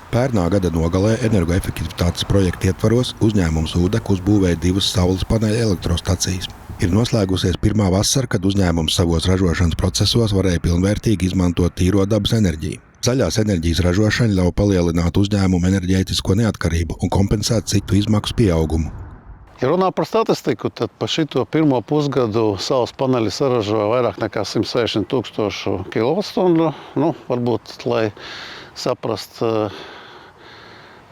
Pērnā gada nogalē energoefektivitātes projekta ietvaros uzņēmums Udeka uzbūvēja 2 saules paneļa elektrostacijas. Ir noslēgusies pirmā vasara, kad uzņēmums savos ražošanas procesos varēja pilnvērtīgi izmantot tīro dabas enerģiju. Zaļās enerģijas ražošana ļauj palielināt uzņēmumu enerģētisko neatkarību un kompensēt citu izmaksu pieaugumu. Ja runā par statistiku, tad pa šito pirmo pusgadu saules paneļi saražoja vairāk nekā 160 000 kWh. Varbūt, lai saprast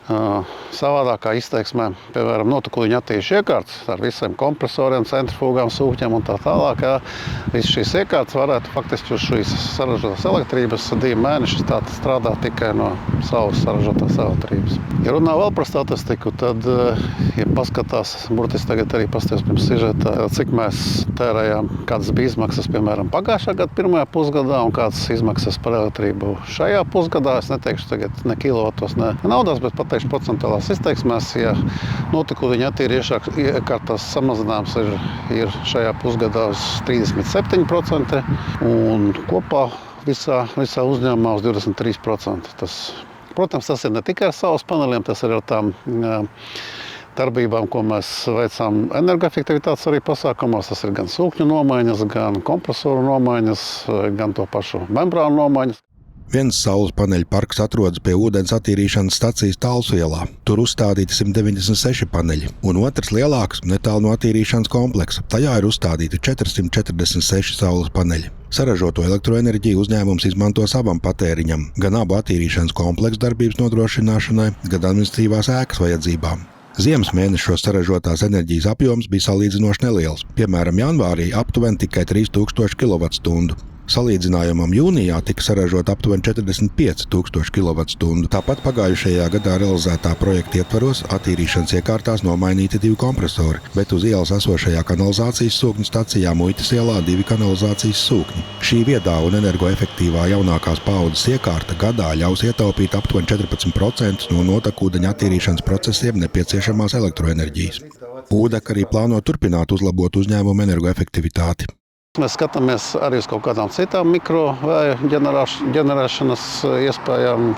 savādākā izteiksmē, piemēram, notekūdeņu attīrīšu iekārtas ar visiem kompresoriem, centrifūgām, sūkņiem un tā tālāk. Viss šīs iekārtas varētu faktiski uz šīs saražotās elektrības 2 mēnešus strādāt tikai no saules saražotās elektrības. Ja runā vēl par statistiku, tad, ja paskatās, burtiski tagad arī pasties pirms sižeta, cik mēs tērējām, kādas bija izmaksas, piemēram, pagājušā gada pirmajā pusgadā un kādas izmaksas par elektrību šajā pusgadā. Es neteikšu tagad ne kilovatos, ne naudās, bet pateikšu procentuālās izteiksmēs, ja notekūdeņu attīrīšu iekārtās samazinājums ir šajā pusgadā uz 37% un kopā visā uzņēmumā uz 23%. Protams, tas ir ne tikai ar saules paneļiem, tas ir ar tām darbībām, ko mēs veicām energoefektivitātes arī pasākumos. Tas ir gan sūkņu nomaiņas, gan kompresoru nomaiņas, gan to pašu membrānu nomaiņas. Viens saules paneļu parks atrodas pie ūdens attīrīšanas stacijas Talsu ielā. Tur uzstādīti 196 paneļi, un otrs lielāks netālu no attīrīšanas kompleksa. Tajā ir uzstādīti 446 saules paneļi. Saražoto elektroenerģiju uzņēmums izmanto savam patēriņam, gan abu attīrīšanas kompleksu darbības nodrošināšanai, gan administratīvās ēkas vajadzībām. Ziemas mēnešos saražotās enerģijas apjoms bija salīdzinoši neliels. Piemēram, janvārī aptuveni tikai 3000 kWh. Salīdzinājumam jūnijā tika saražot aptuveni 45 000 kWh. Tāpat pagājušajā gadā realizētā projekta ietvaros attīrīšanas iekārtās nomainīti 2 kompresori, bet uz ielas esošajā kanalizācijas sūkņu stacijā Muitas ielā 2 kanalizācijas sūkņi. Šī viedā un energoefektīvā jaunākās paaudzes iekārta gadā ļaus ietaupīt aptuveni 14% no notekūdeņa attīrīšanas procesiem nepieciešamās elektroenerģijas. Udeka arī plāno turpināt uzlabot uzņēmumu energoefektivitāti. Mēs skatāmies arī uz kaut kādām citām mikrovēja ģenerēšanas iespējām,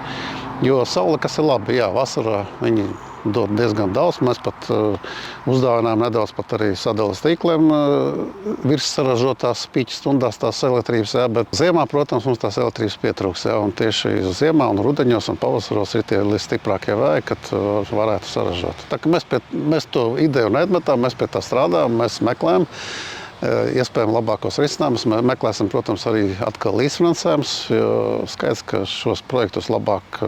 jo saule, kas ir labi, vasarā viņi dod diezgan daudz. Mēs pat uzdāvinājām nedaudz pat arī sadales tīkliem virs saražotās pīķa stundās tās elektrības, bet ziemā, protams, mums tās elektrības pietrūks. Un tieši ziemā un rudeņos un pavasaros ir tie stiprākie vēji, kad varētu saražot. Tā kā mēs to ideju neatmetām, mēs pie tā strādājam, mēs meklējam iespējami labākos risinājumus. Mēs meklēsim, protams, arī atkal līdzfinansējumus, jo skaidrs, ka šos projektus labāk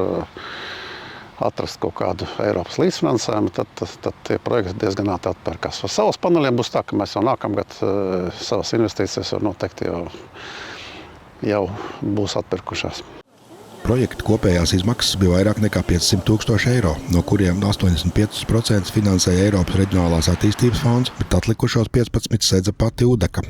atrast kaut kādu Eiropas līdzfinansējumu, tad tie projekti diezgan ātri atpērkās. Ar saules paneļiem būs tā, ka mēs jau nākamgad savas investīcijas noteikti jau būs atpirkušās. Projekta kopējās izmaksas bija vairāk nekā 500 000 eiro, no kuriem 85% finansēja Eiropas Reģionālās attīstības fonds, bet atlikušos 15% sedza pati Udeka.